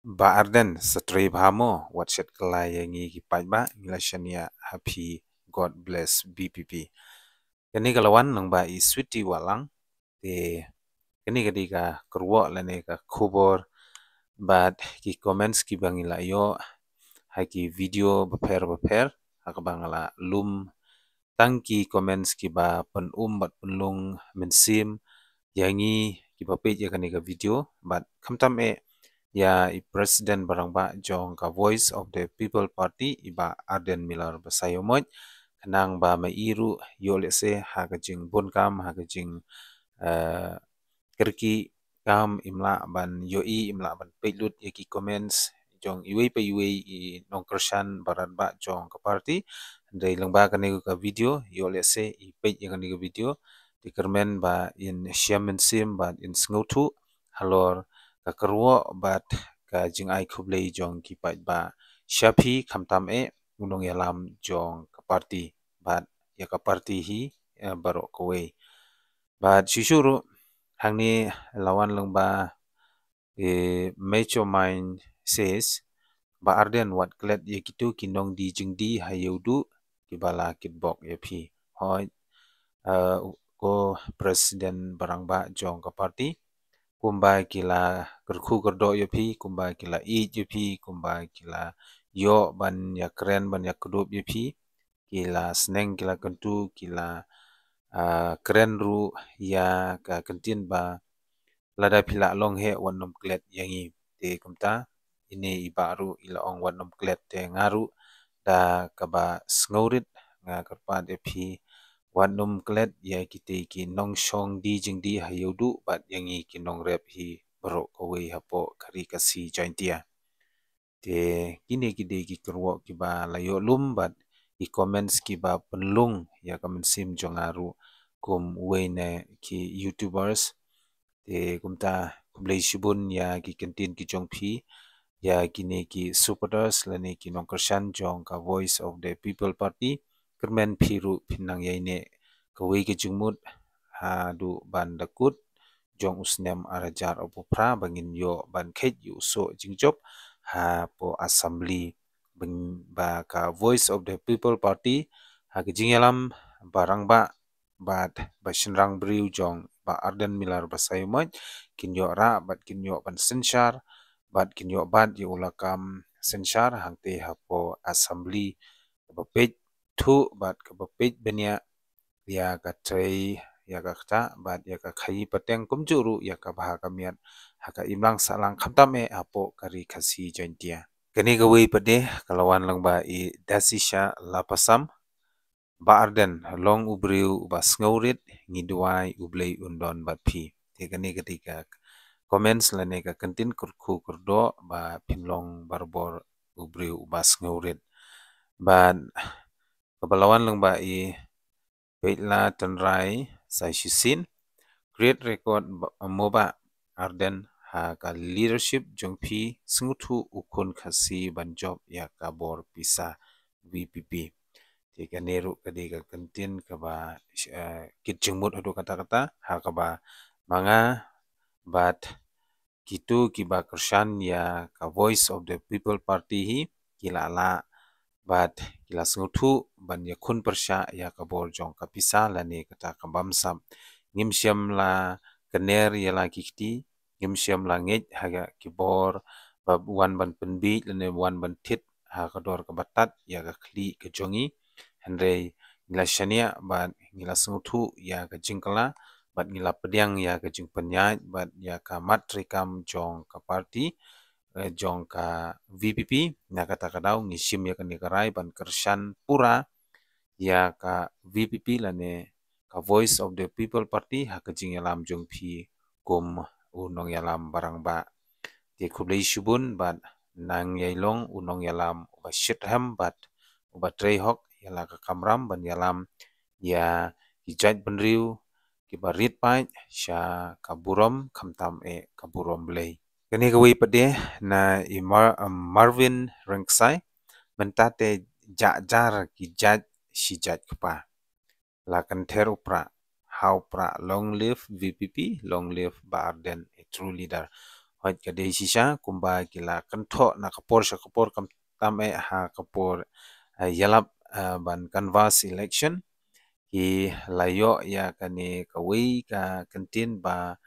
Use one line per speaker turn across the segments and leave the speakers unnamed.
Ba Arden setri bahamo watchet kelai yangi kipai ba ngilashania happy God bless BPP. Kani kalawan nang ba I sweetie walang te kani kadi ka kerwo lane ka kubor bat ki comments ki bangila yo haki video beper hakabangala lum tangki comments ki ba bat penlung mensim yangi ki ba page kani ka video bat kamtam ya President barang ba jong ka Voice of the People Party iba Arden Miller basayomot kanang ba mairu yo lese ha kajing bunkam ha kajing kerki kam imla ban yoi imla ban pelut yaki comments jong iwe pa iwe I nongkershan baran ba jong ka party dai langba kani ka video yo lese I page kani ka video dikermen ba in shaman sim ba in sngotu halor kakerwo bat ka jing ai kublei jong kipat ba shapi kamtam unong yalam jong ka party bat ya ka party hi barok kowe bat shishuru hangni lawan lengba macho mind says ba arden wat klet ye kitu kinong di jingdi hayudu kibala kitbok ye phi hoi ko president barang ba jong ka party kumbai kila kerku kerdo yo pi kumbai kila I yo pi kumbai kila yo ban ya keren ban ya kudup yo pi kila seneng kila kentu kila keren ru ya ka kentin ba lada pila long he wanom klet yangi te kumta ini ibaru ila ong wanom klet te ngaru da kaba sngorit nga kerpa de pi wanum klet ya kiti ki nong shong di jing di hayudu bat yangi ki nong rep hi berok kowe hapo kari kasi jointia te kini kidi ki kerwo ki ba layo lum bat I comments ki ba penlung ya kamen sim jongaru kum wene ki youtubers te kumta kumlei shibun ya ki kentin ki jongpi ya kini ki supporters lani ki nongkershan jong ka Voice of the People Party kermen piru pinang yaine kawe ke jengmut ha du ban dakut jong usnem arajar opopra bangin yo ban khet yu so jingjob ha po assembly ba ka Voice of the People Party ha ke jingyalam barang ba bat bashinrang briu jong ba Arden Miller basayumot kinyo ra bat kinyo ban senshar bat kinyo bat yu ulakam senshar hangte hapo assembly bapej thu bat ka bapej benya ya ka trei ya ka kta bat ya ka khai pateng kumjuru ya ka baha kamiat haka imlang salang khamtame apo kari khasi jointia kani gawe pade kalawan lang ba I dasisha lapasam ba arden long ubriu ba sngorit ngidwai ublei undon bat phi te kani ketika comments lane ka kentin kurku kurdo ba pinlong barbor ubriu ba sngorit ban kabalawan lang ba I Peitla tenrai sai shisin great record moba arden ha ka leadership jongpi sngutu ukun khasi banjob ya kabor pisa VPP te ka neru kadi ka kentin ka ba kit jengmut adu kata-kata ha ka ba manga bat kitu ki ba kershan ya ka Voice of the People Party hi kilala bat kila sngutu ban ya kun persya ya kabor jong kapisa lani kata kambamsam ngimsyam la kener ya la kikti ngimsyam la ngej haga kibor bab wan ban penbi lani wan ban tit ha kador kabatat ya ka kli ke jongi henrei ngila shania bat ngila sngutu ya ka jingkala bat ngila pediang ya ka jing penyat bat ya ka matrikam jong ka party jong ka VPP na kata kadau ngishim ya kani karai ban kershan pura ya ka VPP lane ka Voice of the People Party ha kajing yalam jong pi kum unong yalam barang ba te kublei shubun bat nang yailong unong yalam ba shitham bat uba trehok yala ka kamram ban yalam ya kijat benriu kibarit pai sha kaburom kamtam kaburom blei kani gawi pade na Marvin Rengsai mentate jajar ki jaj si jaj kpa la kanter upra how pra long live VPP long live ba Arden a true leader hoi kadai sisa kumba kila kentok na kapor syakapor kam tame ha kapor yalap ban canvas election ki layo ya kani kawi ka kentin ba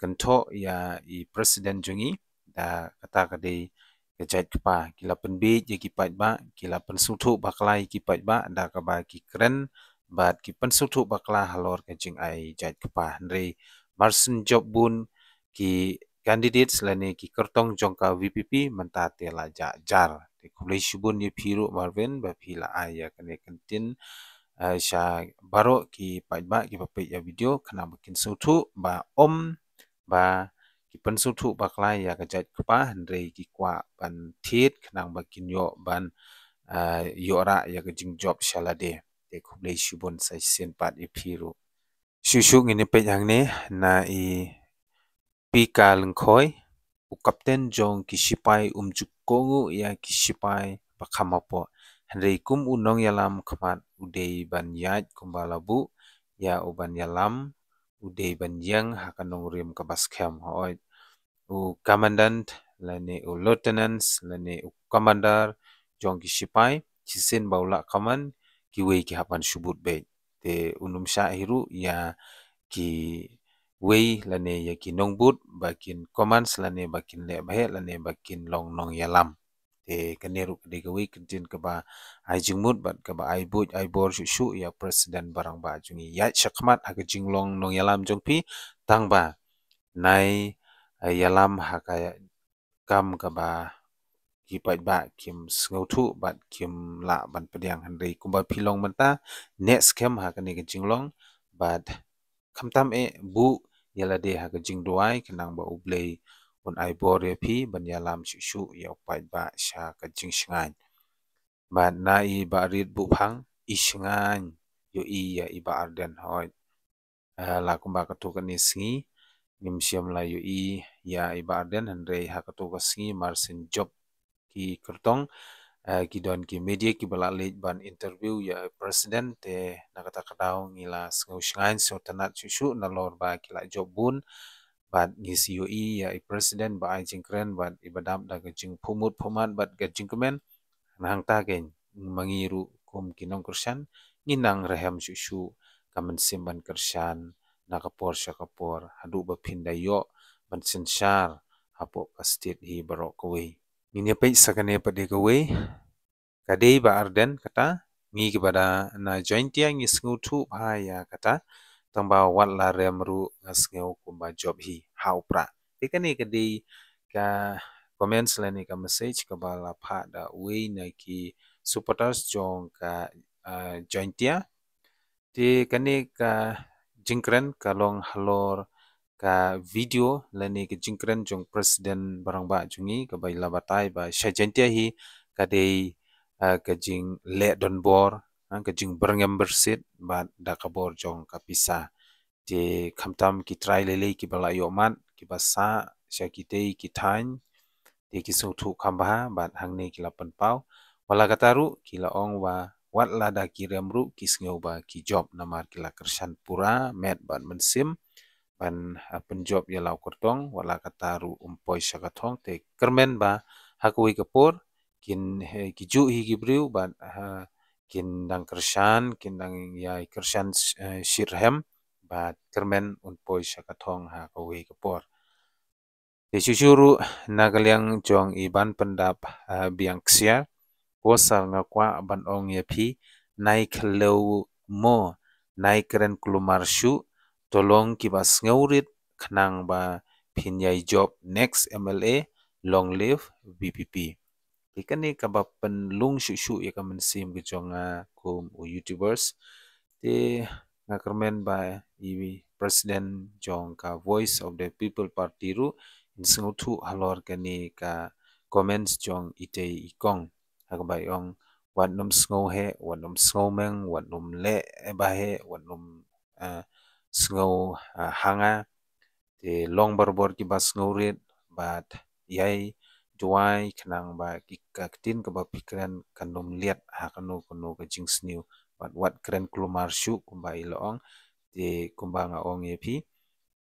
kentok ya i presiden jungi da kata kadai kejait kepa kila penbit ya kipat ba kila pensutu baklai kipat ba da kaba ki keren bat ki pensutu bakla halor kejing ai jait kepa ndre marsen job bun ki candidates lane ki kertong jongka VPP mentate la jar te kulai shubun ye phiru marvin ba phila aya kane kentin sha baro ki paitba ki papai ya video kana makin sutu ba ba ki pensutu baklai ya kajat kepa ndre ki kwa ban tit kana makin yo ban yora ya kejing job shalade te kulai shubun sa sen pat ye phiru shushu ngini pe yang ne na i pika lengkoi u kapten jong kisipai umjukongu ya kisipai pakamapo handai kum unong yalam kamat udei ban yat kumbalabu ya uban yalam udei ban yang hakanong rim kabaskem hoi u commandant lane u lieutenants lane u commander jong kisipai chisin baula kaman kiwe ki hapan shubut be te unum sha hiru ya ki wei lane ya ki nongbut bakin commands lane bakin le bahe lane bakin long nong yalam te kaneru de gawi kentin ka ba ai jingmut bat ka ba ai but ai bor shu shu ya president barang ba jungi ya shakmat ha ka jinglong nong yalam jongpi tang ba nai yalam ha ka kam ka ba ki pat ba kim sngotu bat kim la ban pediang handai kumba pilong menta next kem ha ka ne ka jinglong bat kamtam bu yala de ha jing duai kenang ba ublei un ai bore phi ban yalam shu shu ya pai ba sha ka jing shngai ba na i ba rit bu phang i shngai yo i ya i ba arden hoi la kumba ka tu ka ni sngi nim siam la yo i ya i ba arden andre ha ka tu ka sngi mar sin job ki kertong ki don ki media ki balalik ban interview ya presiden te nakata kadau ngila sngau shngain so tanat shushu na lor ba kila job bun bat ngisi UI ya presiden ba ai jingkren bat ibadam da jing phumut phumat bat ga jingkemen nang ta gen mangiru kum kinong kursan nginang rehem shushu kamen simban kersan nakapor syakapor hadu ba pindayo ban sensar hapo ka state hi barok kowe ini pe sakane pade kowe kadai ba arden kata ngi kepada na joint yang ngi sngutu ya kata tamba wat la remru ngasngeu kumba job hi how pra tikani kadai ka comments lani ka message ka bala pha da we na ki supporters jong ka joint ya ti kani ka jingkren kalong halor ka video lani ka jingkren jong presiden barang ba jungi ka bai labatai ba shajentia hi kadai kajing le don bor kajing berngem bersit ba da kabor jong kapisa te kamtam ki trai lele ki bala yoman ki basa sha ki te ki thain te ki so thu khamba ba hangne ki lapan pau wala kataru ki la ong wa wat la da ki remru ki sngo ba ki job namar ki la kersan pura met ban mensim ban penjob ya lau kertong wala kataru umpoi syakathong te kermen ba hakui kapur kin ki ju hi gibriu ban kin dang kersan kin dang ya kersan shirhem ba kermen umpoi syakathong ha kawi kapur te syusyuru nagaliang jong iban pendap biang ksia posal ngakwa ban ong ya phi nai khlo mo nai keren klumar shu tolong kibas ngaurit khnang ba phinyai job next MLA long live BPP ikani kaba penlung shu ya kamen sim ke jonga kum YouTubers te ngakermen ba i president jong ka voice of the people party ru insengutu halor kani ka comments jong ite ikong hakabai ong wan num sngo he wan num sngo meng wan num le ba he wan num sngo hanga te long barbor ki bas ngaurit bat yai duai kenang ba kikaktin ke ba pikran kanum liat ha kanu kanu ke jing sniu bat wat kren klumar shu kumba ilong te kumba nga ong ye pi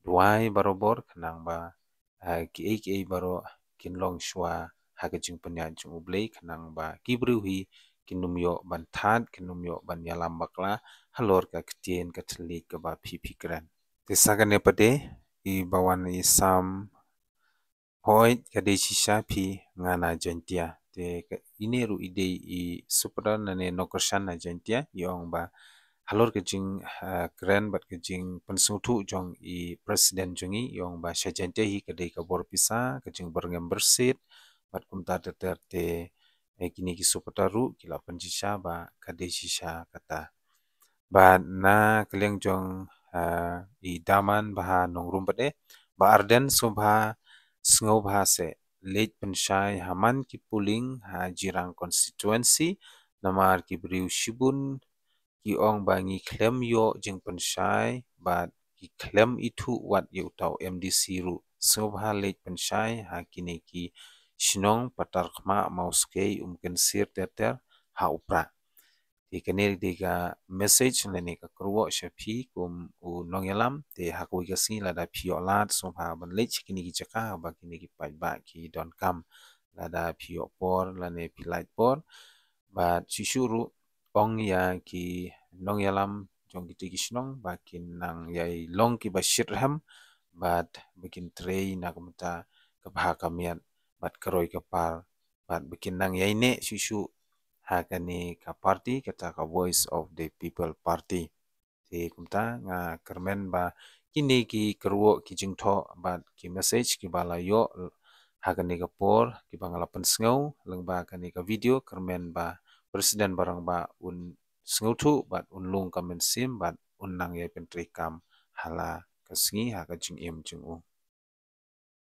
duai barobor kenang ba ki baro kinlong shwa hagajing penya jung ublei kanang ba kibruhi kinumyo ban that kinumyo ban yalam bakla halor ka ktien ka tlik ka ba pipi kran tisagane pade I bawan I sam point kade shisha pi ngana jantia te ineru ide I supra nane nokershan na jantia yong ba halor ke jing keren bat ke jing pensutu jong I presiden jongi yong ba syajante hi kade ka bor pisa ke jing berngem bersit bat kumta teter te kini ki supataru kila penjisha ba kade shisha kata ba na keleng jong I daman baha nongrum bade ba arden subha sngau baha se late pensyai haman ki puling ha jirang constituency namar ki briu shibun ki ong ba ngi klem yo jing pensyai ba ki klem itu wat yo tau MDC ru subha late pensyai ha kini ki shinong patar khma mauske kensir teter ha upra thì cái này thì cái message này này cái kruo shapi kum u nong yalam thì hakui cái sin là đã pio lat som ha ban lech kini ki chaka ba kini ki pai ba ki don kam là đã pio por là ne pilai por ba chishuru ong ya ki nong yalam jong ki tikishnong ba kin nang yai long ki ba shirham ba bikin trei na kumta ka bah kamian bat karoi ka par bat bikin nang yai ne shishu hakani ka party kata ka voice of the people party thì chúng ta nga kermen ba kini ki kerwo ki jingtho ba ki message ki bala yo hakani ka por ki bangala pensngau leng ba kani ka video kermen ba presiden barang ba un sngau thu ba un lung kamen sim ba un nang ye pentri kam hala kasngi ha ka jing im jing u